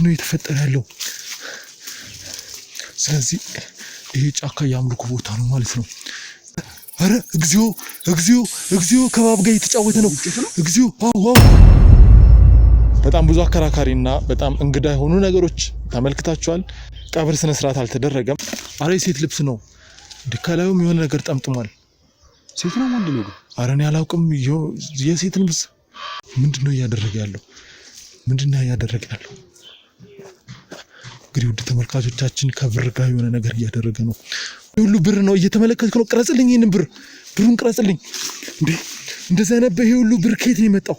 ምንድነው እየተፈጠረ ያለው? ስለዚህ ይሄ ጫካ ያምልኮ ቦታ ነው ማለት ነው። አረ እግዚኦ እግዚኦ እግዚኦ ከባብ ጋር እየተጫወተ ነው። እግዚኦ ዋው! በጣም ብዙ አከራካሪና በጣም እንግዳ የሆኑ ነገሮች ተመልክታችኋል። ቀብር ስነ ስርዓት አልተደረገም። አረ የሴት ልብስ ነው ከላዩም የሆነ ነገር ጠምጥሟል። ሴት ነው ወንድ ነው? አረ እኔ አላውቅም። የሴት ልብስ ምንድነው እያደረገ ያለው? እንግዲህ ውድ ተመልካቾቻችን ከብር ጋር የሆነ ነገር እያደረገ ነው። ሁሉ ብር ነው እየተመለከትኩ ነው። ቅረጽልኝ፣ ይሄንን ብሩን ቅረጽልኝ። እንዴ እንደዛ ነበር። ይሄ ሁሉ ብር ከየት ነው የመጣው?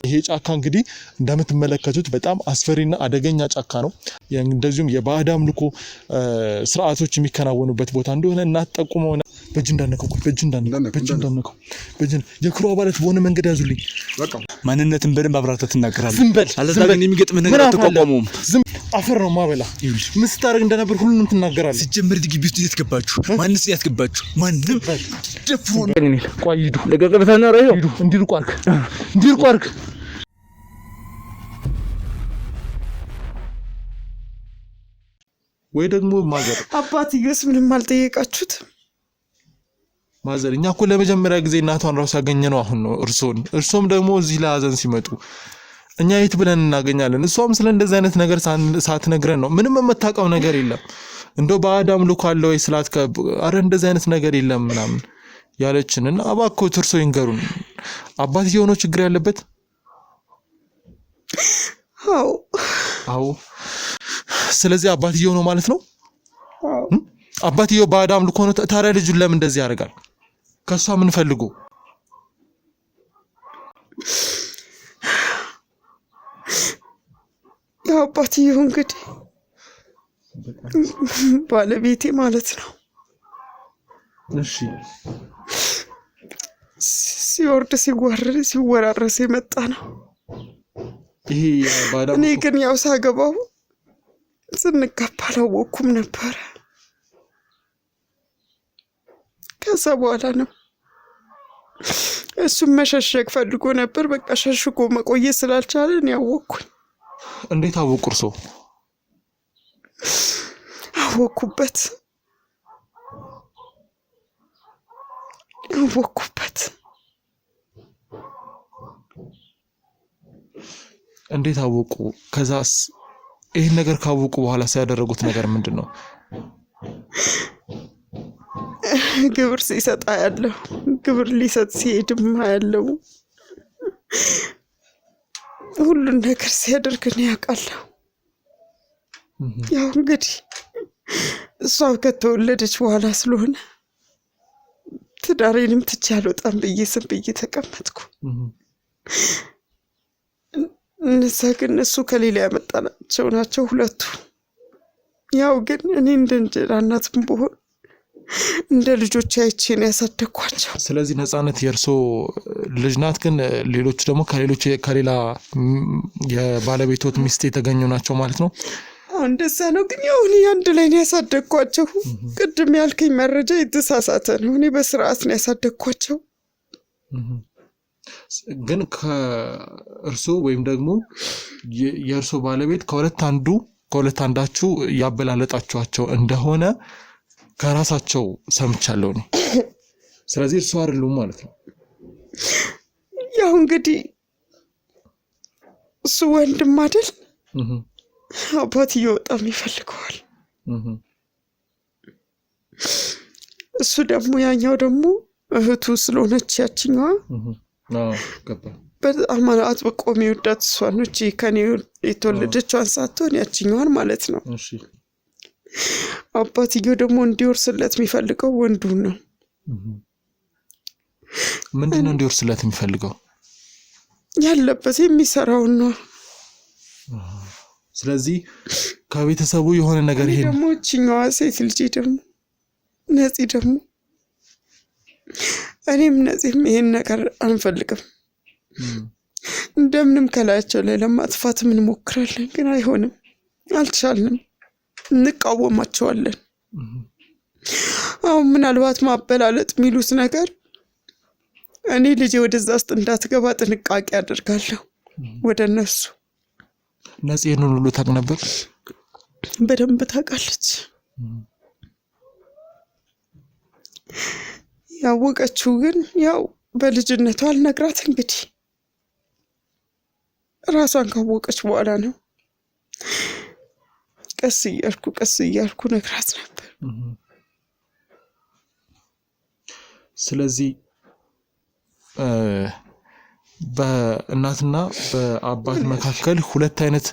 ይሄ ጫካ እንግዲህ እንደምትመለከቱት በጣም አስፈሪና አደገኛ ጫካ ነው። እንደዚሁም የባዕድ አምልኮ ስርዓቶች የሚከናወኑበት ቦታ እንደሆነ እናጠቁመው። በእጅ እንዳነከው የክሩ አባላት በሆነ መንገድ ያዙልኝ። በቃ ማንነትን በደንብ አብራርተህ ትናገራለህ። ዝም በል አለዛ ግን የሚገጥምህ ነገር አትቋቋመውም። ዝም አፈር ነው ማበላ። ምን ስታደርግ እንደነበር ሁሉንም ትናገራለህ። ሲጀምር ግቢ ውስጥ እንዴት ገባችሁ? ማንስ ያስገባችሁ? ማንም ደፍሮ ነው። ቆይ ሂዱ፣ ለገቀበታና ራዩ ሂዱ። እንዲርቁ አድርግ። ወይ ደግሞ ማዘር አባትዬስ ምንም አልጠየቃችሁት? ማዘር እኛ እኮ ለመጀመሪያ ጊዜ እናቷን ራሱ ያገኘነው አሁን ነው። እርሶም ደግሞ እዚህ ለሀዘን ሲመጡ እኛ የት ብለን እናገኛለን? እሷም ስለ እንደዚህ አይነት ነገር ሳትነግረን ነው። ምንም የምታውቀው ነገር የለም። እንደው ባዕድ አምልኮ አለ ወይ ስላት አረ እንደዚህ አይነት ነገር የለም ምናምን ያለችን እና እባክዎት እርሶ ይንገሩን። አባትየው ነው ችግር ያለበት? አዎ። ስለዚህ አባትየው ነው ማለት ነው? አባትየው ባዕድ አምልኮ ነው። ታዲያ ልጁን ለምን እንደዚህ ያደርጋል? ከሷ ምን ፈልጎ? ያው አባትየው እንግዲህ ባለቤቴ ማለት ነው። እሺ ሲወርድ ሲወራረስ የመጣ ነው። ይሄ ባዕድ እኔ ግን ያው ሳገባው ስንጋባ አላወኩም ነበር። ከዛ በኋላ ነው እሱም መሸሸግ ፈልጎ ነበር። በቃ ሸሽጎ መቆየት ስላልቻለ እኔ ያወኩኝ። እንዴት አወቁ እርሶ? አወኩበት። እንዴት አወቁ? ከዛስ ይሄን ነገር ካወቁ በኋላ ያደረጉት ነገር ምንድነው? ግብር ሲሰጣ ያለው ግብር ሊሰጥ ሲሄድም ያለው ሁሉን ነገር ሲያደርግ ነው ያውቃለሁ። ያው እንግዲህ እሷ ከተወለደች በኋላ ስለሆነ ትዳሬንም ትቼ አልወጣም ብዬ ዝም ብዬ ተቀመጥኩ። እነዛ ግን እሱ ከሌላ ያመጣናቸው ናቸው ሁለቱ። ያው ግን እኔ እንደ እንጀራ እናትም ብሆን እንደ ልጆች አይቼ ነው ያሳደግኳቸው። ስለዚህ ነፃነት የእርሶ ልጅ ናት፣ ግን ሌሎቹ ደግሞ ከሌላ የባለቤቶት ሚስት የተገኙ ናቸው ማለት ነው? እንደዛ ነው። ግን ያው እኔ አንድ ላይ ነው ያሳደግኳቸው። ቅድም ያልከኝ መረጃ የተሳሳተ ነው። እኔ በስርዓት ነው ያሳደግኳቸው። ግን ከእርሶ ወይም ደግሞ የእርሶ ባለቤት ከሁለት አንዳችሁ ያበላለጣችኋቸው እንደሆነ ከራሳቸው ሰምቻለሁ ነው። ስለዚህ እርሱ አይደሉም ማለት ነው። ያው እንግዲህ እሱ ወንድም አይደል? አባትየው በጣም ይፈልገዋል። እሱ ደግሞ ያኛው ደግሞ እህቱ ስለሆነች ያችኛዋ በጣም አጥብቆ የሚወዳት እሷ ነች። ከኔ የተወለደችዋን ሳትሆን ያችኛዋን ማለት ነው። አባትየው ደግሞ እንዲወርስለት የሚፈልገው ወንዱን ነው። ምንድነው እንዲወርስለት የሚፈልገው? ያለበት የሚሰራውን ነው። ስለዚህ ከቤተሰቡ የሆነ ነገር ይሄን ደግሞ እቺኛዋ ሴት ልጅ ደግሞ ነፂ ደግሞ እኔም ነፂም ይሄን ነገር አንፈልግም። እንደምንም ከላያቸው ላይ ለማጥፋት ምን ሞክራለን፣ ግን አይሆንም፣ አልቻልንም። እንቃወማቸዋለን። አሁን ምናልባት ማበላለጥ የሚሉት ነገር እኔ ልጄ ወደዛ ውስጥ እንዳትገባ ጥንቃቄ አደርጋለሁ ወደ እነሱ። ነፂን ሁሉ ታቅ ነበር በደንብ ታውቃለች። ያወቀችው ግን ያው በልጅነቷ አልነግራት እንግዲህ ራሷን ካወቀች በኋላ ነው ቀስ እያልኩ ነግራት ነበር። ስለዚህ በእናትና በአባት መካከል ሁለት አይነት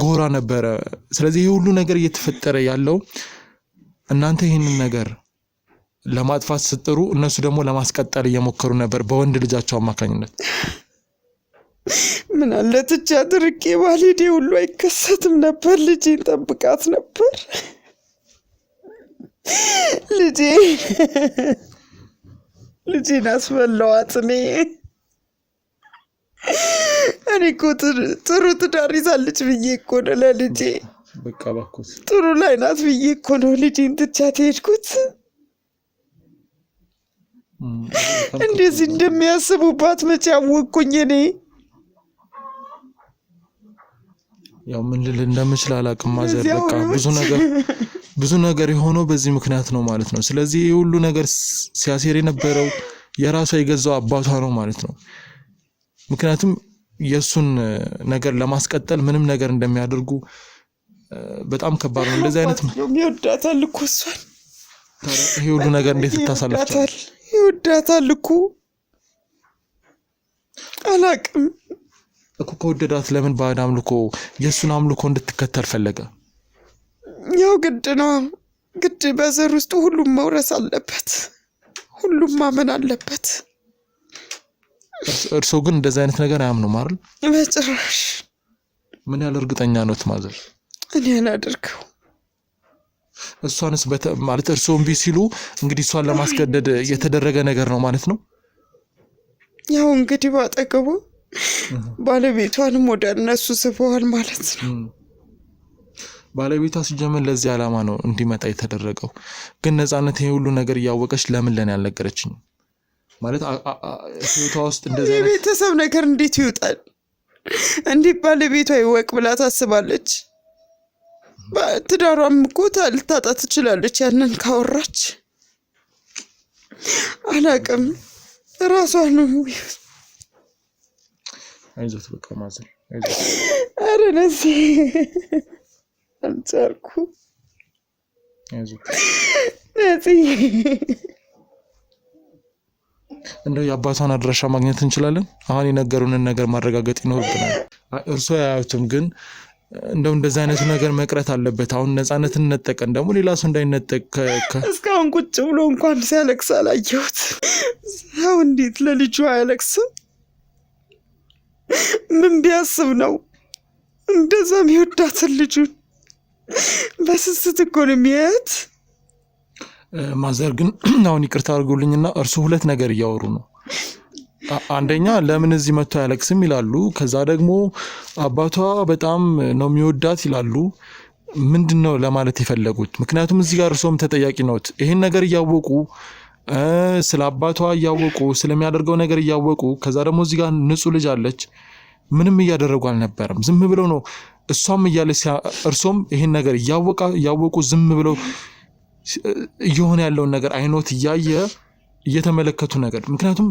ጎራ ነበረ። ስለዚህ ይሄ ሁሉ ነገር እየተፈጠረ ያለው እናንተ ይሄንን ነገር ለማጥፋት ስትጥሩ እነሱ ደግሞ ለማስቀጠል እየሞከሩ ነበር በወንድ ልጃቸው አማካኝነት። ምን አለ ትቻ ድርቄ ባልሄዴ ሁሉ አይከሰትም ነበር። ልጄን ጠብቃት ነበር። ልጄን አስበላዋት። እኔ እኮ ጥሩ ትዳር ይዛለች ብዬ እኮ ነው ለልጄ በቃ ባኩት ጥሩ ላይ ናት ብዬ እኮ ነው ልጄን ትቻት ሄድኩት። እንደዚህ እንደሚያስቡባት መቼ አወቅኩኝ እኔ። ያው ምን ልል እንደምችል አላውቅም ማዘር። በቃ ብዙ ነገር የሆነው በዚህ ምክንያት ነው ማለት ነው። ስለዚህ ይሄ ሁሉ ነገር ሲያሴር የነበረው የራሷ የገዛው አባቷ ነው ማለት ነው። ምክንያቱም የሱን ነገር ለማስቀጠል ምንም ነገር እንደሚያደርጉ በጣም ከባድ ነው። እንደዚህ አይነት ይወዳታል እኮ እሷን። ይሄ ሁሉ ነገር እንዴት ተታሳለፈታል? ይወዳታል እኮ አላውቅም እኮ ከወደዳት ለምን ባዕድ አምልኮ የሱን አምልኮ እንድትከተል ፈለገ? ያው ግድ ነው። ግድ በዘር ውስጥ ሁሉም መውረስ አለበት፣ ሁሉም ማመን አለበት። እርሶ ግን እንደዚህ አይነት ነገር አያምኑም አይደል? በጭራሽ። ምን ያህል እርግጠኛ ነዎት ማዘር? እኔ አላደርገው። እሷንስ ማለት እርሶ እምቢ ሲሉ እንግዲህ እሷን ለማስገደድ የተደረገ ነገር ነው ማለት ነው። ያው እንግዲህ ባጠገቡ ባለቤቷንም ወደ እነሱ ስበዋል ማለት ነው። ባለቤቷ ሲጀመር ለዚህ ዓላማ ነው እንዲመጣ የተደረገው። ግን ነፃነት ይሄ ሁሉ ነገር እያወቀች ለምን ለኔ ያልነገረችኝ? ማለት ህይወቷ ውስጥ እንደዚህ አይነት የቤተሰብ ነገር እንዴት ይወጣል? እንዴት ባለቤቷ ይወቅ ብላ ታስባለች? ትዳሯም እኮ ልታጣ ትችላለች ያንን ካወራች። አላውቅም ራሷ ነው። አይዞት በቃ ማዘር አይዞት። አረ ነዚህ አንቻርኩ አይዞት ነዚህ። እንደው የአባቷን አድራሻ ማግኘት እንችላለን? አሁን የነገሩንን ነገር ማረጋገጥ ይኖርብናል። እርሶ ያዩትም ግን እንደዚህ አይነቱ ነገር መቅረት አለበት። አሁን ነፃነትን ነጠቀን ደግሞ ሌላ ሰው እንዳይነጠቅ እስካሁን ቁጭ ብሎ እንኳን ሲያለቅስ አላየሁት። ሰው እንዴት ለልጁ አያለቅስም? ምን ቢያስብ ነው እንደዛ የሚወዳትን ልጁን? በስስት እኮ ነው የሚያያት። ማዘር ግን አሁን ይቅርታ አድርጉልኝና እርሱ ሁለት ነገር እያወሩ ነው። አንደኛ ለምን እዚህ መጥቶ አያለቅስም ይላሉ። ከዛ ደግሞ አባቷ በጣም ነው የሚወዳት ይላሉ። ምንድነው ለማለት የፈለጉት? ምክንያቱም እዚህ ጋር እርሶም ተጠያቂ ነዎት። ይሄን ነገር እያወቁ ስለ አባቷ እያወቁ ስለሚያደርገው ነገር እያወቁ ከዛ ደግሞ እዚህ ጋር ንጹህ ልጅ አለች። ምንም እያደረጉ አልነበረም። ዝም ብለው ነው እሷም እያለች እርሶም ይሄን ነገር እያወቁ ዝም ብለው እየሆነ ያለውን ነገር አይኖት እያየ እየተመለከቱ ነገር። ምክንያቱም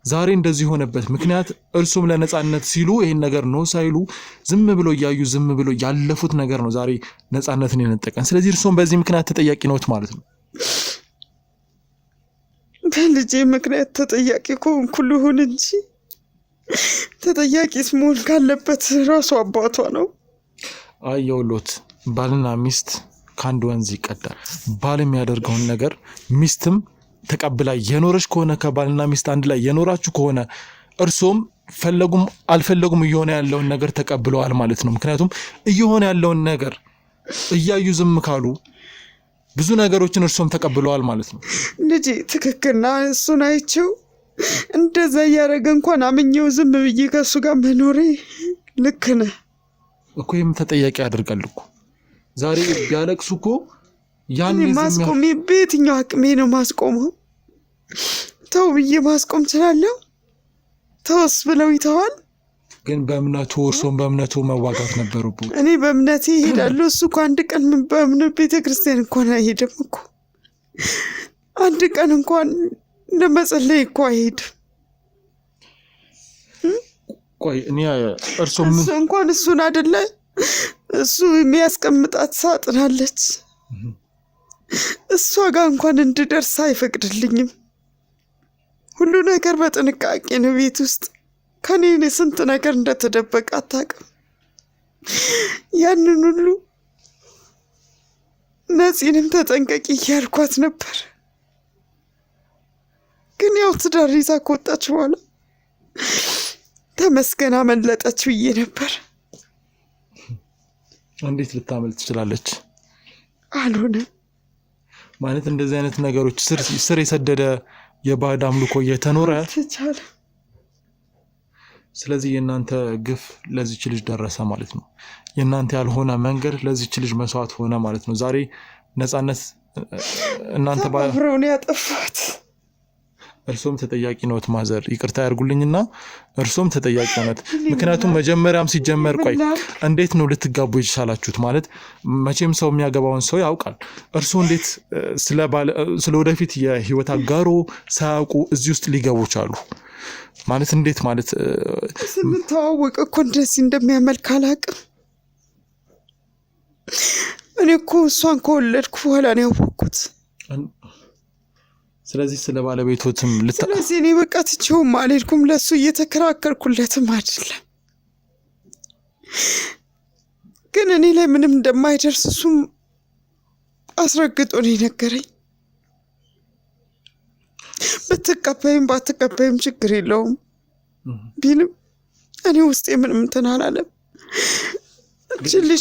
ዛሬ እንደዚህ ሆነበት ምክንያት እርሱም ለነፃነት ሲሉ ይሄን ነገር ነው ሳይሉ ዝም ብለው እያዩ ዝም ብለው ያለፉት ነገር ነው ዛሬ ነፃነትን የነጠቀን። ስለዚህ እርሱም በዚህ ምክንያት ተጠያቂ ነዎት ማለት ነው። በልጄ ምክንያት ተጠያቂ ከሆንኩ ልሁን እንጂ ተጠያቂስ መሆን ካለበት ራሱ አባቷ ነው። አየውሎት ባልና ሚስት ከአንድ ወንዝ ይቀዳል። ባል የሚያደርገውን ነገር ሚስትም ተቀብላ የኖረች ከሆነ ከባልና ሚስት አንድ ላይ የኖራችሁ ከሆነ እርሶም ፈለጉም አልፈለጉም እየሆነ ያለውን ነገር ተቀብለዋል ማለት ነው። ምክንያቱም እየሆነ ያለውን ነገር እያዩ ዝም ካሉ ብዙ ነገሮችን እርሶም ተቀብለዋል ማለት ነው። ልጄ ትክክልና እሱን አይቼው እንደዛ እያደረገ እንኳን አምኜው ዝም ብዬ ከእሱ ጋር መኖሬ ልክ ነህ እኮ። ይህም ተጠያቂ ያደርጋል እኮ። ዛሬ ቢያለቅሱ እኮ ያን ማስቆም በየትኛው አቅሜ ነው ማስቆመው? ተው ብዬ ማስቆም እችላለሁ? ተውስ ብለው ይተዋል። ግን በእምነቱ እርሶም በእምነቱ መዋጋት ነበሩበት። እኔ በእምነቴ እሄዳለሁ። እሱ እኮ አንድ ቀን በእምነት ቤተክርስቲያን እንኳን አይሄድም እኮ። አንድ ቀን እንኳን ለመጸለይ እኮ አይሄድም። ቆይ እኔ እርሶ እሱ እንኳን እሱን አይደለ እሱ የሚያስቀምጣት ሳጥናለች። እሷ ጋር እንኳን እንድደርስ አይፈቅድልኝም። ሁሉ ነገር በጥንቃቄ ነው ቤት ውስጥ። ከኔ ስንት ነገር እንደተደበቀ አታውቅም። ያንን ሁሉ ነፂንም ተጠንቀቂ እያልኳት ነበር። ግን ያው ትዳር ይዛ ከወጣች በኋላ ተመስገን አመለጠች ብዬ ነበር። እንዴት ልታመልጥ ትችላለች? አልሆነም ማለት እንደዚህ አይነት ነገሮች ስር የሰደደ የባዕድ አምልኮ እየተኖረ ተቻለ። ስለዚህ የእናንተ ግፍ ለዚች ልጅ ደረሰ ማለት ነው። የእናንተ ያልሆነ መንገድ ለዚች ልጅ መስዋዕት ሆነ ማለት ነው። ዛሬ ነፃነት እናንተ አብረውን ያጠፋት። እርሶም ተጠያቂ ነዎት ማዘር፣ ይቅርታ ያርጉልኝና እርሶም ተጠያቂ ነዎት። ምክንያቱም መጀመሪያም ሲጀመር ቆይ እንዴት ነው ልትጋቡ ይቻላችሁት? ማለት መቼም ሰው የሚያገባውን ሰው ያውቃል። እርሶ እንዴት ስለ ወደፊት የህይወት አጋሮ ሳያውቁ እዚህ ውስጥ ሊገቡ ቻሉ? ማለት እንዴት ማለት ስንተዋወቅ እኮ እንደዚህ እንደሚያመልክ አላውቅም። እኔ እኮ እሷን ከወለድኩ በኋላ ነው ያወቅኩት። ስለዚህ ስለ ባለቤቶትም ስለዚህ እኔ በቃ ትቼውም አልሄድኩም። ለእሱ እየተከራከርኩለትም አይደለም። ግን እኔ ላይ ምንም እንደማይደርስ እሱም አስረግጦ ነው የነገረኝ። ብትቀበይም ባትቀበይም ችግር የለውም ቢልም እኔ ውስጤ ምንም እንትን አላለም።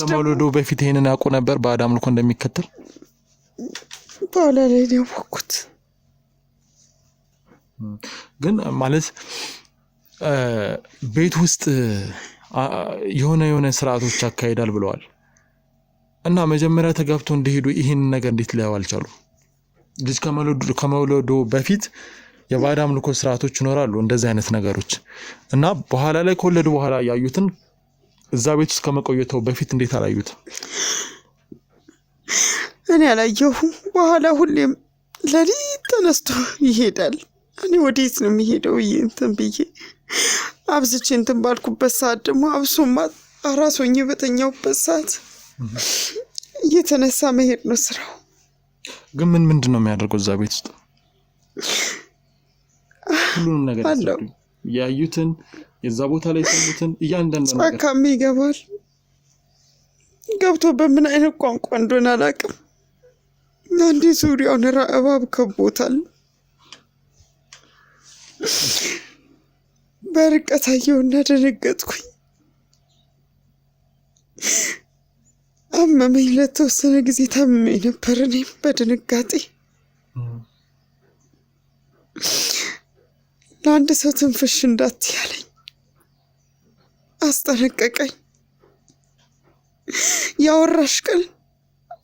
ከመውለዱ በፊት ይሄንን ያውቁ ነበር ባዕድ አምልኮ እንደሚከተል? በኋላ ላይ ነው ያወቅኩት። ግን ማለት ቤት ውስጥ የሆነ ስርዓቶች ያካሂዳል ብለዋል እና መጀመሪያ ተጋብቶ እንደሄዱ ይሄን ነገር እንዴት ሊያዩ አልቻሉ? ልጅ ከመውለዱ በፊት የባዕድ አምልኮ ስርዓቶች ይኖራሉ፣ እንደዚህ አይነት ነገሮች እና በኋላ ላይ ከወለዱ በኋላ ያዩትን እዛ ቤት ውስጥ ከመቆየተው በፊት እንዴት አላዩት? እኔ አላየሁም። በኋላ ሁሌም ለሊት ተነስቶ ይሄዳል። እኔ ወዴት ነው የሚሄደው እንትን ብዬ አብዝቼ እንትን ባልኩበት ሰዓት ደግሞ አብሶማ አራስ ሆኜ በተኛውበት ሰዓት እየተነሳ መሄድ ነው ስራው። ግን ምንድን ነው የሚያደርገው እዛ ቤት ውስጥ? ሁሉንም ነገር ያዩትን የዛ ቦታ ላይ ሰሙትን እያንዳንዱ ነገር ጫካም ይገባል። ገብቶ በምን አይነት ቋንቋ እንደሆነ አላውቅም። አንዴ ዙሪያውን እባብ ከቦታል። በርቀት አየሁና ደነገጥኩኝ። አመመኝ። ለተወሰነ ጊዜ ታምሜ ነበር። እኔም በድንጋጤ ለአንድ ሰው ትንፍሽ እንዳትያለኝ አስጠነቀቀኝ። ያወራሽ ቀን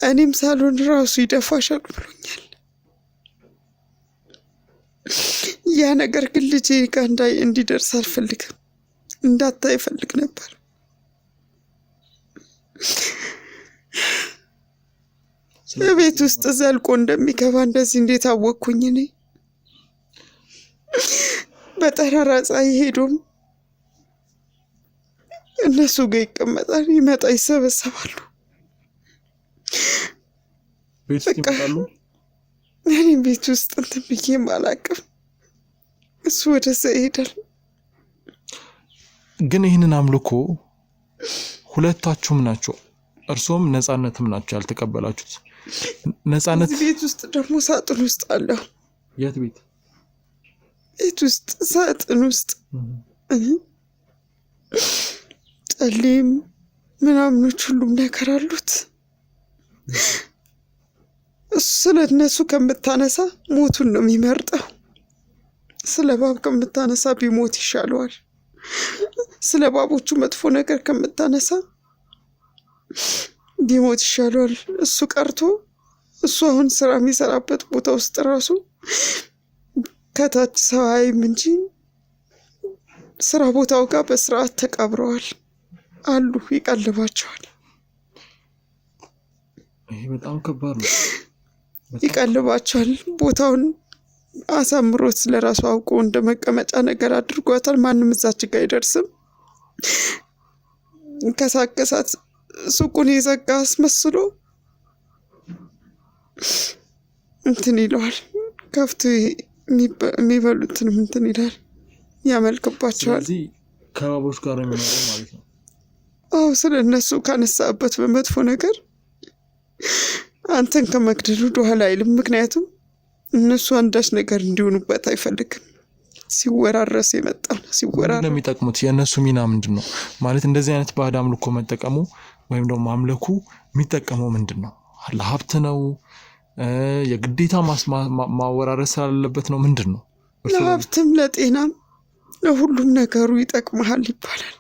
እኔም ሳሎን ራሱ ይደፋሻል ብሎኛል። ያ ነገር ግን ልጄ ጋር እንዲደርስ አልፈልግም። እንዳታይ ፈልግ ነበር። በቤት ውስጥ ዘልቆ እንደሚገባ እንደዚህ እንዴት አወቅኩኝ? እኔ በጠራራ ፀሐይ ሄዶም እነሱ ጋር ይቀመጣል፣ ይመጣ፣ ይሰበሰባሉ። ቤት ውስጥ ይመጣሉ። እኔ ቤት ውስጥ እንትን ብዬም አላውቅም። እሱ ወደዛ ይሄዳል። ግን ይህንን አምልኮ ሁለታችሁም ናቸው፣ እርሶም ነፃነትም ናቸው ያልተቀበላችሁት። ነፃነት ቤት ውስጥ ደግሞ ሳጥን ውስጥ አለው። የት ቤት? ቤት ውስጥ ሳጥን ውስጥ ጨሌም ምናምኖች ሁሉም ነገር አሉት። እሱ ስለ እነሱ ከምታነሳ ሞቱን ነው የሚመርጠው። ስለ ባብ ከምታነሳ ቢሞት ይሻለዋል። ስለ ባቦቹ መጥፎ ነገር ከምታነሳ ቢሞት ይሻለዋል። እሱ ቀርቶ እሱ አሁን ስራ የሚሰራበት ቦታ ውስጥ ራሱ ከታች ሰው አይም እንጂ ስራ ቦታው ጋር በስርዓት ተቀብረዋል አሉ። ይቀልባቸዋል። ይሄ በጣም ከባድ ነው። ይቀልባቸዋል። ቦታውን አሳምሮት ስለራሱ አውቆ እንደ መቀመጫ ነገር አድርጓታል። ማንም እዛች ጋር አይደርስም። ከሳቀሳት ሱቁን የዘጋ አስመስሎ እንትን ይለዋል። ከፍቶ የሚበሉትንም እንትን ይላል፣ ያመልክባቸዋል። ስለዚህ ከባቦች ጋር ነው የሚኖረው ማለት ነው። አዎ፣ ስለ እነሱ ካነሳበት በመጥፎ ነገር አንተን ከመግደሉ ወደኋላ አይልም። ምክንያቱም እነሱ አንዳች ነገር እንዲሆኑበት አይፈልግም። ሲወራረስ የመጣ ነው። ሲወራረስ የሚጠቅሙት የእነሱ ሚና ምንድን ነው ማለት? እንደዚህ አይነት ባዕድ አምልኮ መጠቀሙ ወይም ደግሞ ማምለኩ የሚጠቀመው ምንድን ነው? ለሀብት ነው? የግዴታ ማወራረስ ስላለበት ነው? ምንድን ነው? ለሀብትም ለጤናም ለሁሉም ነገሩ ይጠቅመሃል ይባላል።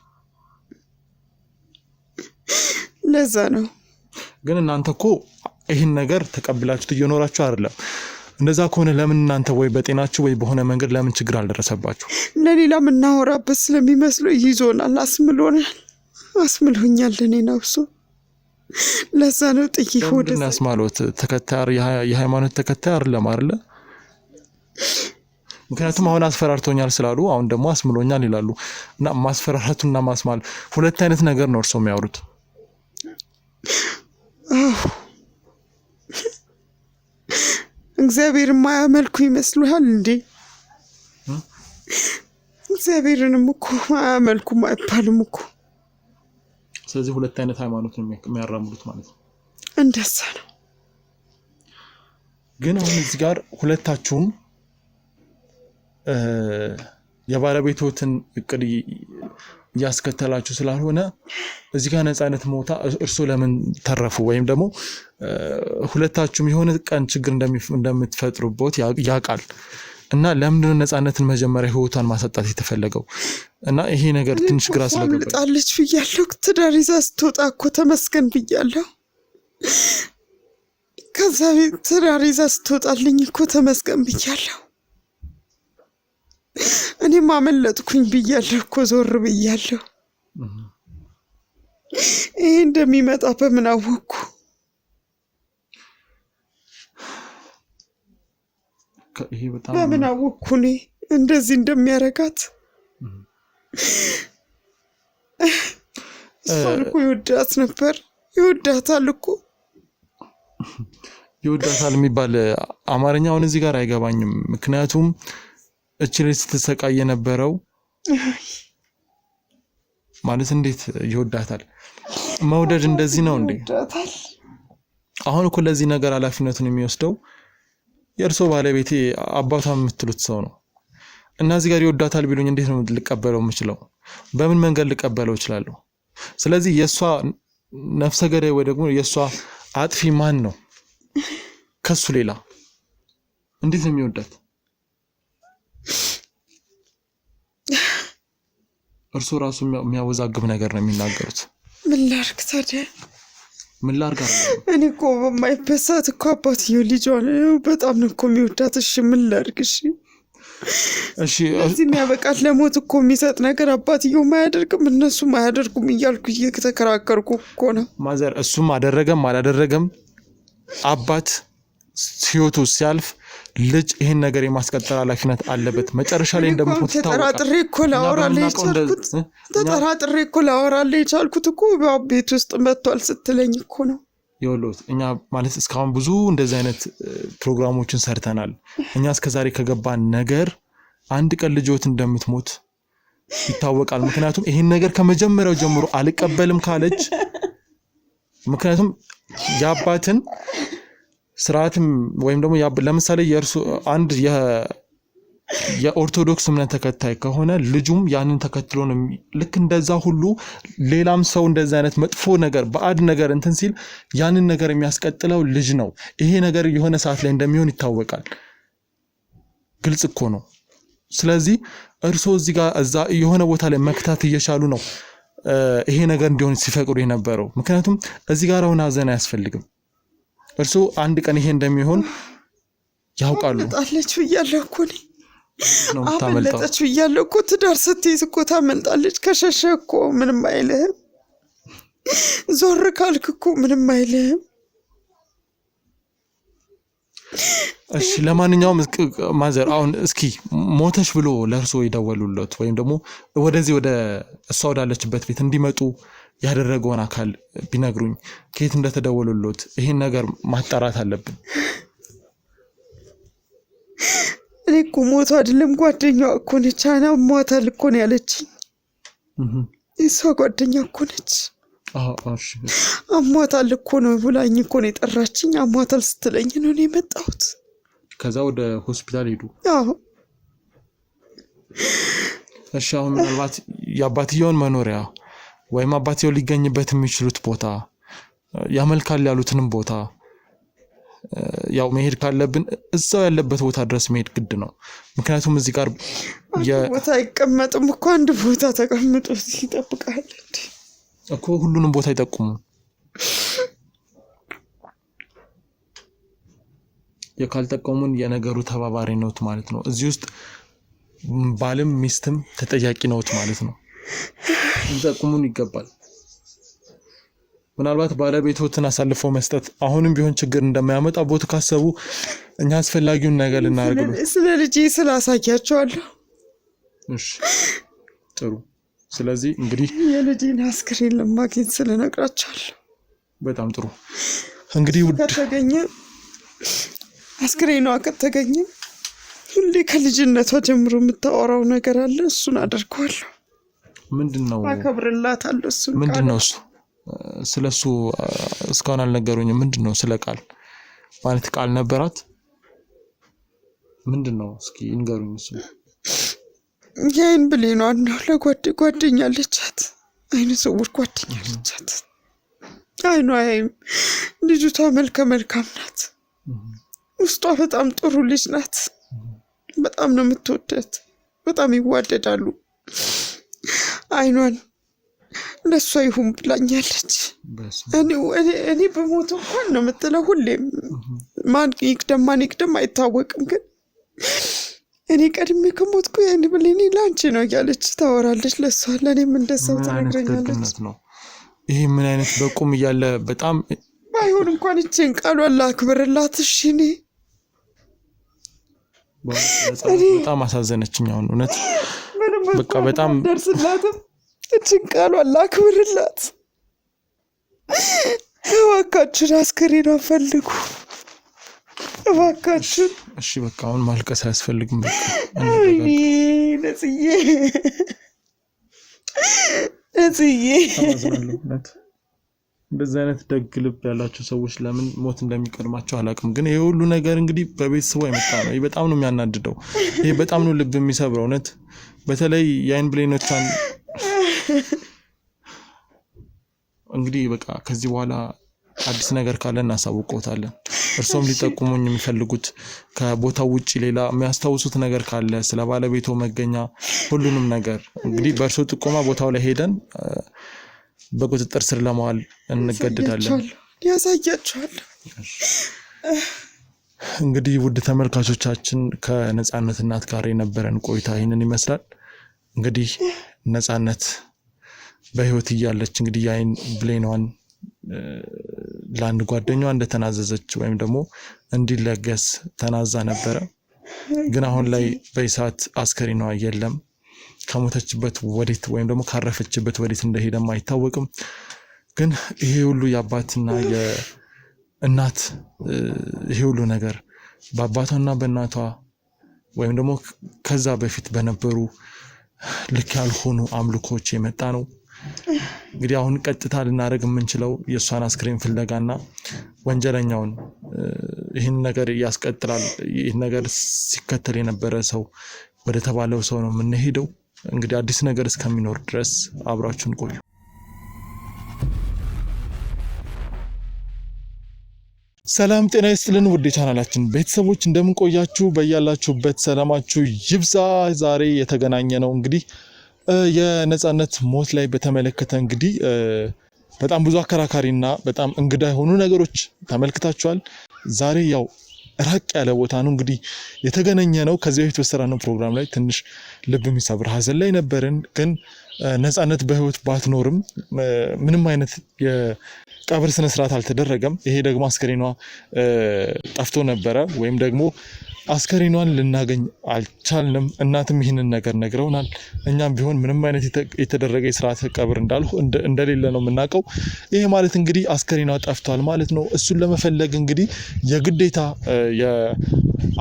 ለዛ ነው። ግን እናንተ እኮ ይህን ነገር ተቀብላችሁት እየኖራችሁ አይደለም። እንደዛ ከሆነ ለምን እናንተ ወይ በጤናችሁ ወይ በሆነ መንገድ ለምን ችግር አልደረሰባችሁ? ለሌላ የምናወራበት ስለሚመስሉ ይዞናል፣ አስምሎኛል። እኔ ነው እሱ። ለዛ ነው ጥቂት ወደ ያስማሎት ተከታይ የሃይማኖት ተከታይ አይደለም አይደለ? ምክንያቱም አሁን አስፈራርቶኛል ስላሉ አሁን ደግሞ አስምሎኛል ይላሉ። እና ማስፈራራቱና ማስማል ሁለት አይነት ነገር ነው እርሶ የሚያወሩት። እግዚአብሔር ማያመልኩ ይመስሉሃል እንዴ? እግዚአብሔርንም እኮ ማያመልኩም አይባልም እኮ። ስለዚህ ሁለት አይነት ሃይማኖት ነው የሚያራምዱት ማለት ነው። እንደዛ ነው። ግን አሁን እዚህ ጋር ሁለታችሁም የባለቤቶትን እቅድ እያስከተላችሁ ስላልሆነ እዚህ ጋር ነፃነት ሞታ እርሱ ለምን ተረፉ? ወይም ደግሞ ሁለታችሁም የሆነ ቀን ችግር እንደምትፈጥሩበት ያውቃል እና ለምንድነው ነፃነትን መጀመሪያ ህይወቷን ማሰጣት የተፈለገው? እና ይሄ ነገር ትንሽ ግራ ስለገባኝ አምልጣለች ብያለሁ። ትዳር ይዛ ስትወጣ እኮ ተመስገን ብያለሁ። ከዛ ቤት ትዳር ይዛ ስትወጣልኝ እኮ ተመስገን ብያለሁ። እኔም አመለጥኩኝ ብያለሁ እኮ፣ ዞር ብያለሁ። ይሄ እንደሚመጣ በምን አወቅኩ? በምን አወቅኩ እኔ እንደዚህ እንደሚያረጋት? እሷን እኮ ይወዳት ነበር። ይወዳታል እኮ። ይወዳታል የሚባል አማርኛውን እዚህ ጋር አይገባኝም። ምክንያቱም እቺ ልጅ ስትሰቃይ የነበረው ማለት እንዴት ይወዳታል? መውደድ እንደዚህ ነው እንዴ? አሁን እኮ ለዚህ ነገር ኃላፊነቱን የሚወስደው የእርሶ ባለቤቴ አባቷ የምትሉት ሰው ነው። እና እዚህ ጋር ይወዳታል ቢሉኝ እንዴት ነው ልቀበለው የምችለው? በምን መንገድ ልቀበለው እችላለሁ? ስለዚህ የእሷ ነፍሰ ገዳይ ወይ ደግሞ የእሷ አጥፊ ማን ነው ከሱ ሌላ? እንዴት ነው የሚወዳት? እርሱ ራሱ የሚያወዛግብ ነገር ነው የሚናገሩት። ምን ላድርግ ታዲያ? ምን ላድርግ? እኔ እኮ በማይበት ሰዓት እኮ አባትየው ልጇን በጣም ነው እኮ የሚወዳት። እሺ ምን ላድርግ? እሺ እዚህ የሚያበቃት ለሞት እኮ የሚሰጥ ነገር አባትየው ማያደርግም እነሱም አያደርጉም እያልኩ እየተከራከርኩ እኮ ነው። ማዘር እሱም አደረገም አላደረገም አባት ህይወቱ ሲያልፍ ልጅ ይሄን ነገር የማስቀጠል ኃላፊነት አለበት። መጨረሻ ላይ እንደምትሞት ተጠራጥሬ እኮ ላወራልህ የቻልኩት እኮ ቤት ውስጥ መጥቷል ስትለኝ እኮ ነው። ይኸውልዎት እኛ ማለት እስካሁን ብዙ እንደዚህ አይነት ፕሮግራሞችን ሰርተናል። እኛ እስከዛሬ ከገባን ነገር አንድ ቀን ልጅዎት እንደምትሞት ይታወቃል። ምክንያቱም ይሄን ነገር ከመጀመሪያው ጀምሮ አልቀበልም ካለች ምክንያቱም ያባትን ስርዓትም ወይም ደግሞ ለምሳሌ የእርሱ አንድ የኦርቶዶክስ እምነት ተከታይ ከሆነ ልጁም ያንን ተከትሎ ነው። ልክ እንደዛ ሁሉ ሌላም ሰው እንደዛ አይነት መጥፎ ነገር ባዕድ ነገር እንትን ሲል ያንን ነገር የሚያስቀጥለው ልጅ ነው። ይሄ ነገር የሆነ ሰዓት ላይ እንደሚሆን ይታወቃል። ግልጽ እኮ ነው። ስለዚህ እርሶ እዚህ ጋር እዛ የሆነ ቦታ ላይ መክታት እየቻሉ ነው ይሄ ነገር እንዲሆን ሲፈቅዱ የነበረው። ምክንያቱም እዚህ ጋር አሁን ሀዘን አያስፈልግም። እርሱ አንድ ቀን ይሄ እንደሚሆን ያውቃሉ። ጣለች ብያለሁ እኮ እኔ ነው ታመልጣው አመለጠችው እያለ እኮ ትዳር ስትይዝ እኮ ታመልጣለች። ከሸሸ እኮ ምንም አይልህም። ዞር ካልክ እኮ ምንም አይልህም። እሺ ለማንኛውም ማዘር አሁን እስኪ ሞተሽ ብሎ ለእርሶ ይደወሉለት ወይም ደግሞ ወደዚህ ወደ እሷ ወዳለችበት ቤት እንዲመጡ ያደረገውን አካል ቢነግሩኝ ከየት እንደተደወሉለት ይሄን ነገር ማጣራት አለብን። እኔ እኮ ሞቶ አይደለም ጓደኛዋ እኮ ነች። አና ሞታል እኮ ነው ያለችኝ። እሷ ጓደኛ እኮ ነች። እሺ አሟታል እኮ ነው ብላኝ እኮ ነው የጠራችኝ። አሟታል ስትለኝ ነው እኔ የመጣሁት። ከዛ ወደ ሆስፒታል ሄዱ። አዎ እሺ አሁን ምናልባት የአባትየውን መኖሪያ ወይም አባትየው ሊገኝበት የሚችሉት ቦታ ያመልካል ያሉትንም ቦታ ያው መሄድ ካለብን እዛው ያለበት ቦታ ድረስ መሄድ ግድ ነው። ምክንያቱም እዚህ ጋር ቦታ አይቀመጥም እኮ አንድ ቦታ ተቀምጦ ይጠብቃል እንዴ እኮ ሁሉንም ቦታ ይጠቁሙ። የካልጠቀሙን የነገሩ ተባባሪ ነውት ማለት ነው። እዚህ ውስጥ ባልም ሚስትም ተጠያቂ ነውት ማለት ነው። ይጠቁሙን ይገባል። ምናልባት ባለቤቶትን አሳልፎ መስጠት አሁንም ቢሆን ችግር እንደማያመጣ ቦት ካሰቡ እኛ አስፈላጊውን ነገር ልናደርግ ስለ ልጄ ስላሳያቸዋለሁ። እሺ ጥሩ። ስለዚህ እንግዲህ የልጄን አስክሬን ለማግኘት ስለነግራቸዋለሁ። በጣም ጥሩ። እንግዲህ ከተገኘ አስክሬኗ ከተገኘ ሁሌ ከልጅነቷ ጀምሮ የምታወራው ነገር አለ። እሱን አደርገዋለሁ። ምንድነው? አከብርላታለሁ። እሱን ምንድነው? ስለሱ እስካሁን አልነገሩኝም። ምንድነው? ስለ ቃል ማለት ቃል ነበራት? ምንድነው? እስኪ እንገሩኝ። እሱ የአይን ብሌኗ ነው። ለጓደኛ አለቻት። አይነ ስውር ጓደኛ አለቻት። አይኗ አያይም። ልጅቷ መልከ መልካም ናት። ውስጧ በጣም ጥሩ ልጅ ናት። በጣም ነው የምትወደት። በጣም ይዋደዳሉ። አይኗን ለሷ ይሁን ብላኛለች። እኔ በሞት እንኳን ነው የምትለው ሁሌም። ማን ይቅደም አይታወቅም፣ ግን እኔ ቀድሜ ከሞትኩ ያን ብሌኔ ላንቺ ነው እያለች ታወራለች። ለሷ ለኔም እንደዛው ትነግረኛለች። ይሄ ምን አይነት በቁም እያለ በጣም ባይሆን እንኳን እቺን ቃሏን ላክብርላት። እሺ እኔ በጣም አሳዘነችኝ። አሁን እውነት በቃ በጣም ደርስላትም እቺን ቃሏን ላክብርላት። እባካችሁ አስክሬኗን ፈልጉ እባካችሁ። እሺ በቃ አሁን ማልቀስ አያስፈልግም። በቃ ነጽዬ እንደዚህ አይነት ደግ ልብ ያላችሁ ሰዎች ለምን ሞት እንደሚቀድማቸው አላውቅም። ግን ይሄ ሁሉ ነገር እንግዲህ በቤተሰቡ አይመጣ ነው። ይሄ በጣም ነው የሚያናድደው። ይሄ በጣም ነው ልብ የሚሰብረው። እውነት በተለይ የአይን ብሌኖቿን እንግዲህ በቃ ከዚህ በኋላ አዲስ ነገር ካለ እናሳውቀውታለን። እርሶም ሊጠቁሙኝ የሚፈልጉት ከቦታው ውጪ ሌላ የሚያስታውሱት ነገር ካለ ስለ ባለቤቱ መገኛ ሁሉንም ነገር እንግዲህ በእርሶ ጥቆማ ቦታው ላይ ሄደን በቁጥጥር ስር ለማዋል እንገደዳለን። ያሳያቸዋለሁ። እንግዲህ ውድ ተመልካቾቻችን ከነጻነት እናት ጋር የነበረን ቆይታ ይህንን ይመስላል። እንግዲህ ነጻነት በህይወት እያለች እንግዲህ የአይን ብሌኗን ለአንድ ጓደኛዋ እንደተናዘዘች ወይም ደግሞ እንዲለገስ ተናዛ ነበረ። ግን አሁን ላይ በይሳት አስከሬኗ የለም። ከሞተችበት ወዴት ወይም ደግሞ ካረፈችበት ወዴት እንደሄደም አይታወቅም። ግን ይሄ ሁሉ የአባትና የእናት ይሄ ሁሉ ነገር በአባቷና በእናቷ ወይም ደግሞ ከዛ በፊት በነበሩ ልክ ያልሆኑ አምልኮች የመጣ ነው። እንግዲህ አሁን ቀጥታ ልናደርግ የምንችለው የእሷን አስክሬን ፍለጋና ወንጀለኛውን ይህን ነገር ያስቀጥላል ይህን ነገር ሲከተል የነበረ ሰው ወደ ተባለው ሰው ነው የምንሄደው። እንግዲህ አዲስ ነገር እስከሚኖር ድረስ አብራችሁን ቆዩ። ሰላም ጤና ይስጥልን ውድ ቻናላችን ቤተሰቦች እንደምን ቆያችሁ? በያላችሁበት ሰላማችሁ ይብዛ። ዛሬ የተገናኘ ነው እንግዲህ የነጻነት ሞት ላይ በተመለከተ እንግዲህ በጣም ብዙ አከራካሪና በጣም እንግዳ የሆኑ ነገሮች ተመልክታችኋል። ዛሬ ያው ራቅ ያለ ቦታ ነው እንግዲህ የተገናኘ ነው። ከዚህ በፊት በሰራነው ፕሮግራም ላይ ትንሽ ልብ የሚሰብር ሀዘን ላይ ነበርን። ግን ነፃነት በህይወት ባትኖርም ምንም አይነት የቀብር ስነ ስርዓት አልተደረገም። ይሄ ደግሞ አስከሬኗ ጠፍቶ ነበረ ወይም ደግሞ አስከሬኗን ልናገኝ አልቻልንም። እናትም ይህንን ነገር ነግረውናል። እኛም ቢሆን ምንም አይነት የተደረገ የስርዓተ ቀብር እንደሌለ ነው የምናውቀው። ይሄ ማለት እንግዲህ አስከሬኗ ጠፍቷል ማለት ነው። እሱን ለመፈለግ እንግዲህ የግዴታ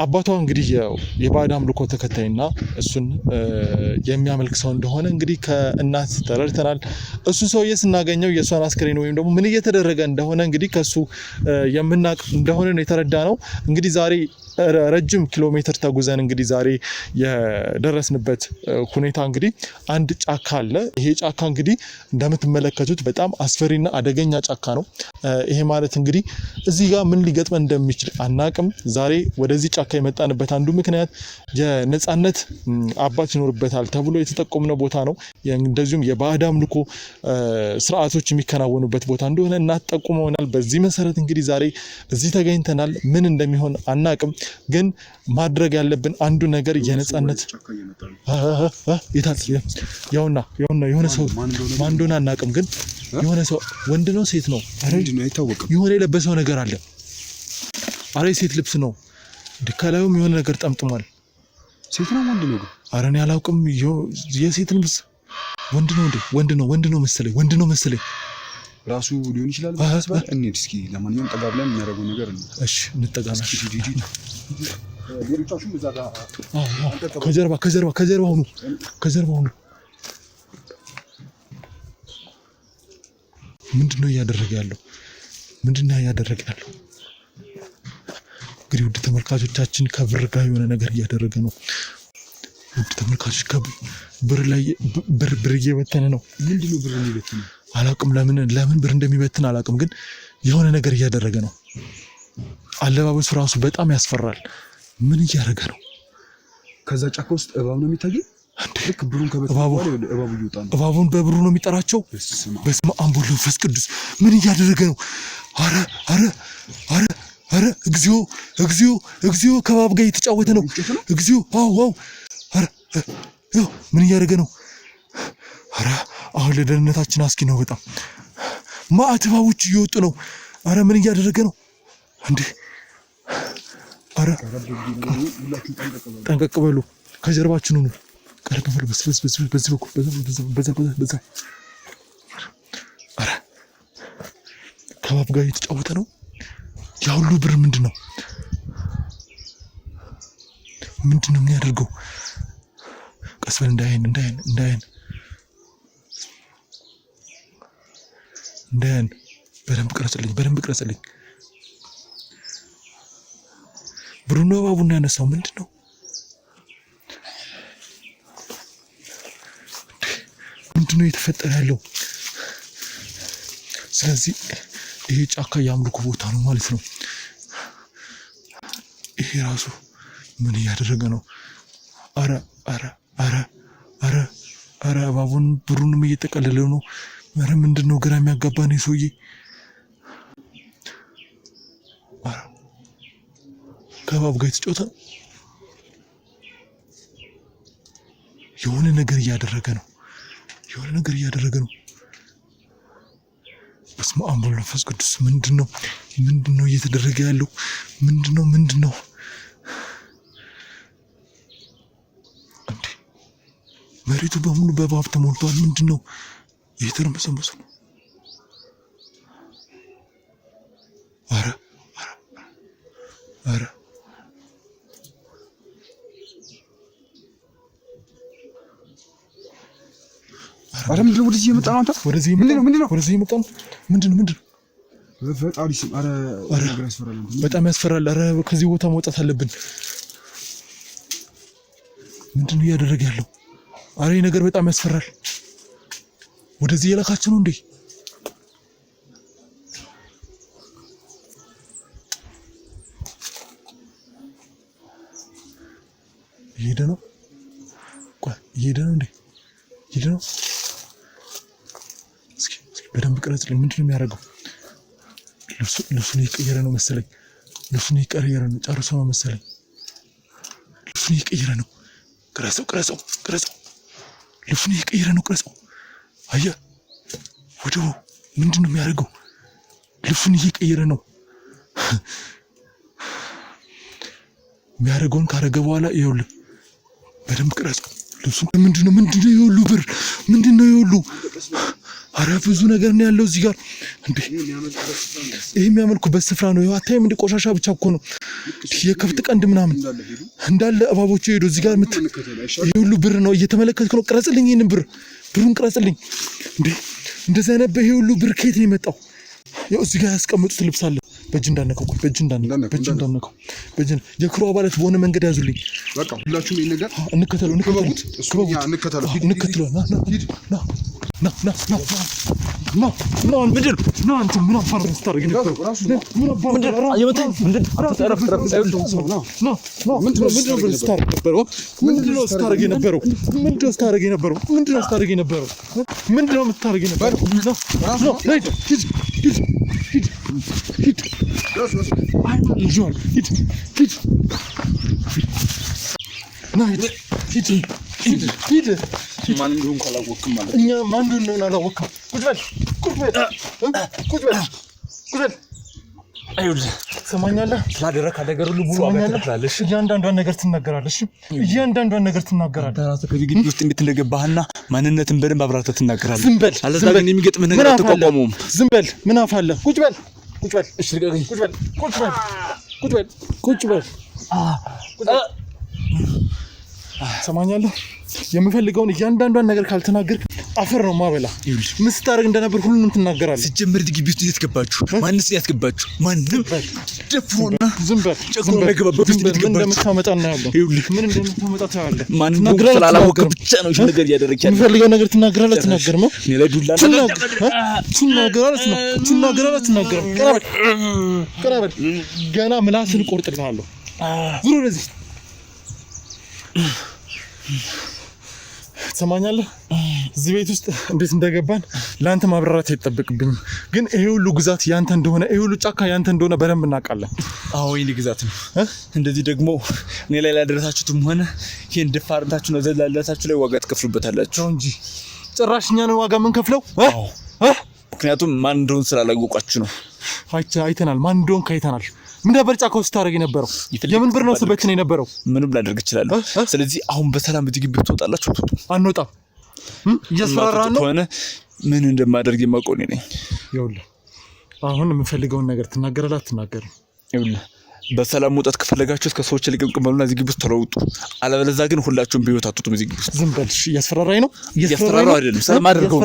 አባቷ እንግዲህ የባዕድ አምልኮ ተከታይና እሱን የሚያመልክ ሰው እንደሆነ እንግዲህ ከእናት ተረድተናል። እሱን ሰውዬ ስናገኘው የእሷን አስከሬን ወይም ደግሞ ምን እየተደረገ እንደሆነ እንግዲህ ከሱ የምናውቅ እንደሆነ ነው የተረዳ ነው። እንግዲህ ዛሬ ረጅም ኪሎ ሜትር ተጉዘን እንግዲህ ዛሬ የደረስንበት ሁኔታ እንግዲህ አንድ ጫካ አለ። ይሄ ጫካ እንግዲህ እንደምትመለከቱት በጣም አስፈሪና አደገኛ ጫካ ነው። ይሄ ማለት እንግዲህ እዚህ ጋር ምን ሊገጥመን እንደሚችል አናቅም። ዛሬ ወደዚህ ጫካ የመጣንበት አንዱ ምክንያት የነፃነት አባት ይኖርበታል ተብሎ የተጠቆምነው ቦታ ነው። እንደዚሁም የባዕድ አምልኮ ስርዓቶች የሚከናወኑበት ቦታ እንደሆነ እናት ጠቁመውናል። በዚህ መሰረት እንግዲህ ዛሬ እዚህ ተገኝተናል። ምን እንደሚሆን አናቅም። ግን ማድረግ ያለብን አንዱ ነገር የነፃነት ያውና የሆነ ሰው ማን እንደሆነ አናቅም። ግን የሆነ ሰው ወንድ ነው ሴት ነው የሆነ የለበሰው ነገር አለ። አረ ሴት ልብስ ነው። ከላዩም የሆነ ነገር ጠምጥሟል። ሴት ነው ወንድ ነው? አረ እኔ አላውቅም። የሴት ልብስ ወንድ ነው መሰለኝ ራሱ ሊሆን ይችላል። እንሂድ እስኪ። ለማንኛውም ጠጋ ብለን እናደርገው ነገር ነው። እሺ እንጠጋና ሌሎቻችሁም እዛ ጋር ከጀርባ ሁኑ። ምንድነው እያደረገ ያለው? እንግዲህ ውድ ተመልካቾቻችን ከብር ጋር የሆነ ነገር እያደረገ ነው። ውድ ተመልካቾች ብር እየበተነ ነው። ምንድነው ብር የሚበትነው? አላውቅም። ለምን ብር እንደሚበትን አላውቅም። ግን የሆነ ነገር እያደረገ ነው። አለባበሱ ራሱ በጣም ያስፈራል። ምን እያደረገ ነው? ከዛ ጫካ ውስጥ እባብ ነው የሚታየው። ልክ ብሩን እባቡን በብሩ ነው የሚጠራቸው። በስመ አብ ወወልድ ወመንፈስ ቅዱስ። ምን እያደረገ ነው? አረ እግዚኦ ከእባብ ጋር እየተጫወተ ነው። እግዚኦ ዋው ምን እያደረገ ነው? አረ አሁን ለደህንነታችን አስጊ ነው በጣም። ማዕት እባቦች እየወጡ ነው። አረ ምን እያደረገ ነው እንዴ? አረ ጠንቀቅ በሉ። ከጀርባችን ሁኑ። ቀረብ በሉ። በዚህ በኩል በዛ። አረ ከእባብ ጋር እየተጫወተ ነው። ያ ሁሉ ብር ምንድን ነው የሚያደርገው? ቀስ በል እንዳይን በደንብ ቅረጽልኝ። ብሩን ነው እባቡን ያነሳው? ምንድን ነው እየተፈጠረ ያለው? ስለዚህ ይሄ ጫካ የአምልኮ ቦታ ነው ማለት ነው። ይሄ ራሱ ምን እያደረገ ነው? አረ እባቡን ብሩንም እየጠቀለለው ነው። አረ ምንድን ነው ግራ የሚያጋባ ነው ሰውዬ። ከእባብ ጋር የተጫወተ የሆነ ነገር እያደረገ ነው። በስመ አብ ወወልድ ወመንፈስ ቅዱስ። ምንድን ነው እየተደረገ ያለው? ምንድን ነው እንዴ? መሬቱ በሙሉ በእባብ ተሞልቷል። ምንድን ነው እየተርመሰመሰ ነው? አረ ምንድነው ወደዚህ የመጣ ነው? አንተ ወደዚህ የመጣ ነው? ምንድነው? በፈጣሪ ስም አረ ነገር ያስፈራል። በጣም ያስፈራል። አረ ከዚህ ቦታ መውጣት አለብን። ምንድነው እያደረገ ያለው? አረ ይሄ ነገር በጣም ያስፈራል። ወደዚህ የላካችሁ ነው እንዴ? እየሄደ ነው እንዴ? እየሄደ ነው። እስኪ በደንብ ቅረጽልኝ። ምንድነው የሚያደርገው? ልብሱን እየቀየረ ነው መሰለኝ። ልብሱን እየቀየረ ነው። ጨርሶ ነው መሰለኝ። ልብሱን እየቀየረ ነው። ቅረጸው። ልብሱን እየቀየረ ነው። ቅረጸው። አየህ ወዲያው ምንድን ነው የሚያደርገው? ልብሱን እየቀየረ ነው። የሚያደርገውን ካረገ በኋላ ይኸውልህ በደንብ ቅረጸው። ልብሱን ምንድነው ይኸውሉ ብር ምንድነው ይኸውሉ። ኧረ ብዙ ነገር ነው ያለው እዚህ ጋር እንዴ! ይሄ የሚያመልኩበት ስፍራ ነው። ይኸው አታይም እንደ ቆሻሻ ብቻ እኮ ነው። የከብት ቀንድ ምናምን እንዳለ እባቦቹ ሄዶ እዚህ ጋር ይኸውሉ ብር ነው እየተመለከትክ ነው። ቅረጽልኝ፣ ይሄንን ብሩን ቅረጽልኝ እንዴ! እንደዛ ነበር። ይኸውሉ ብር ከየት ነው የመጣው? ያው እዚህ ጋር ያስቀምጡት ልብስ አለ። በእጅ እንዳነከው የክሩ አባላት በሆነ መንገድ ያዙልኝ። በቃ ሁላችሁም ይሄን ነገር እንከተለው። ማን እንደሆነ ካላወቅም ማለት እኛ ማን እንደሆነ አላወቅም። ቁጭ በል አይውል ሰማኛለህ። ስላደረክ ነገር ሁሉ ሙሉ አመጣላለሽ። እያንዳንዷን ነገር ትናገራለሽ። ራስህ ከዚህ ግቢ ውስጥ እንዴት እንደገባህና ማንነትን በደንብ አብራርተህ ትናገራለህ። ዝም በል። አለዛ ግን የሚገጥምህ ነገር አትቋቋመውም። ዝም በል። ምን አፋለህ? ቁጭ በል። እሺ ልቀቀኝ። ቁጭ በል። ሰማኛለህ። የምፈልገውን እያንዳንዷን ነገር ካልተናገርክ አፈር ነው ማበላ። ምን ስታደርግ እንደነበር ሁሉንም ትናገራለህ። ሲጀምር ግቢ ውስጥ እየተገባችሁ ማንስ ያስገባችሁ? ማንም ደፍሮና ዝም በል። ምን እንደምታመጣ እናያለን። ምን እንደምታመጣ ታያለህ። ማንም ስላላወቀ ብቻ ነው ይሄ ነገር እያደረግህ ያለው። የምፈልገው ነገር ትናገራለህ። አትናገርም? እኔ ላይ ዱላ ትናገራለህ። ቀራበል። ገና ምላስን ቆርጥልሃለሁ። ዙር ወደዚህ። ትሰማኛለህ? እዚህ ቤት ውስጥ እንዴት እንደገባን ለአንተ ማብራራት አይጠበቅብኝም። ግን ይሄ ሁሉ ግዛት ያንተ እንደሆነ፣ ይሄ ሁሉ ጫካ ያንተ እንደሆነ በደንብ እናውቃለን። አዎ የኔ ግዛት ነው። እንደዚህ ደግሞ እኔ ላይ ላደረሳችሁትም ሆነ ይሄን ደፋርነታችሁ ነው ዘላለታችሁ ላይ ዋጋ ትከፍሉበታላችሁ እንጂ ጭራሽ እኛ ነው ዋጋ የምንከፍለው። ምክንያቱም ማን እንደሆነ ስላላወቃችሁ ነው። አይተናል። ማን እንደሆነ አይተናል። ምን ነበር ጫካ ውስጥ ታደርግ የነበረው? የምን ብር ነው ስበትን የነበረው? ምንም ላደርግ እችላለሁ። ስለዚህ አሁን በሰላም እዚህ ግቢ ትወጣላችሁ። አንወጣም። እያስፈራራን ነው። ምን እንደማደርግ የማውቀው እኔ ነኝ። ይኸውልህ አሁን የምፈልገውን ነገር ትናገራለህ አትናገርም? ይኸውልህ በሰላም መውጣት ከፈለጋችሁ እስከ ሰዎች ልቅምቅመሉና እዚህ ግቢ ውስጥ ተለውጡ። አለበለዚያ ግን ሁላችሁም በህይወት አትወጡም እዚህ ግቢ ውስጥ። ዝም በል። እያስፈራራኝ ነው። እያስፈራራው አይደለም። ሰላም አድርገው።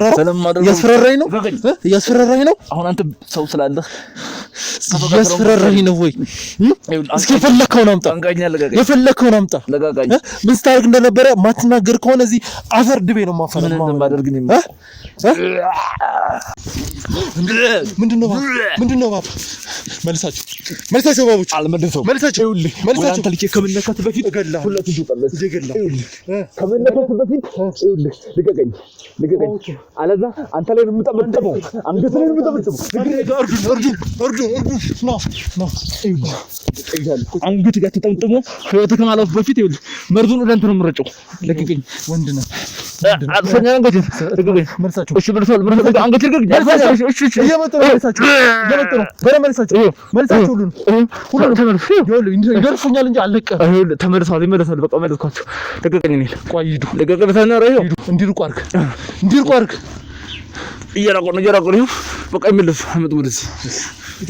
እያስፈራራኝ ነው። አሁን አንተ ሰው ስላለህ እያስፈራራኝ ነው ወይ? እስኪ የፈለከውን አምጣ። ምን ስታደርግ እንደነበረ ማትናገር ከሆነ እዚህ አፈር ድቤ ነው ማፈራ። ምንድነው? መልሳችሁ ባቦች መልሳቸው። አንተ ልኬ ከመነካት በፊት ሁለቱም ትውጣለህ። ከመነካት በፊት ልቀቀኝ። አለዛ አንተ ላይ ነው የምጠመጥመው። አንገት ላይ ነው የምጠመጥመው። አንገት ጋር ተጠምጥሞ ህይወት ከማለፉ በፊት መርዙን ወደ አንተ ነው የምረጨው። ልቀቀኝ። ወንድ ነህ። አልፈኛ አንገት ልቀቀኝ። መልሳቸው። እሺ መልሳቸው። አንገት ልቀቀኝ። እሺ እየመጡ ነው። መልሳቸው ሁሉን ይገርፉኛል እንጂ አልለቀም። ተመልሰዋል። ይመለሳሉ። በቃ መለስኳቸው። ልቀቀኝ። እኔ ቆይ ሂዱ። ልቀቀኝ። እንዲርቁ አድርግ። እየራቁ ነው። በቃ ይመለሱ። አመጡ ወደዚህ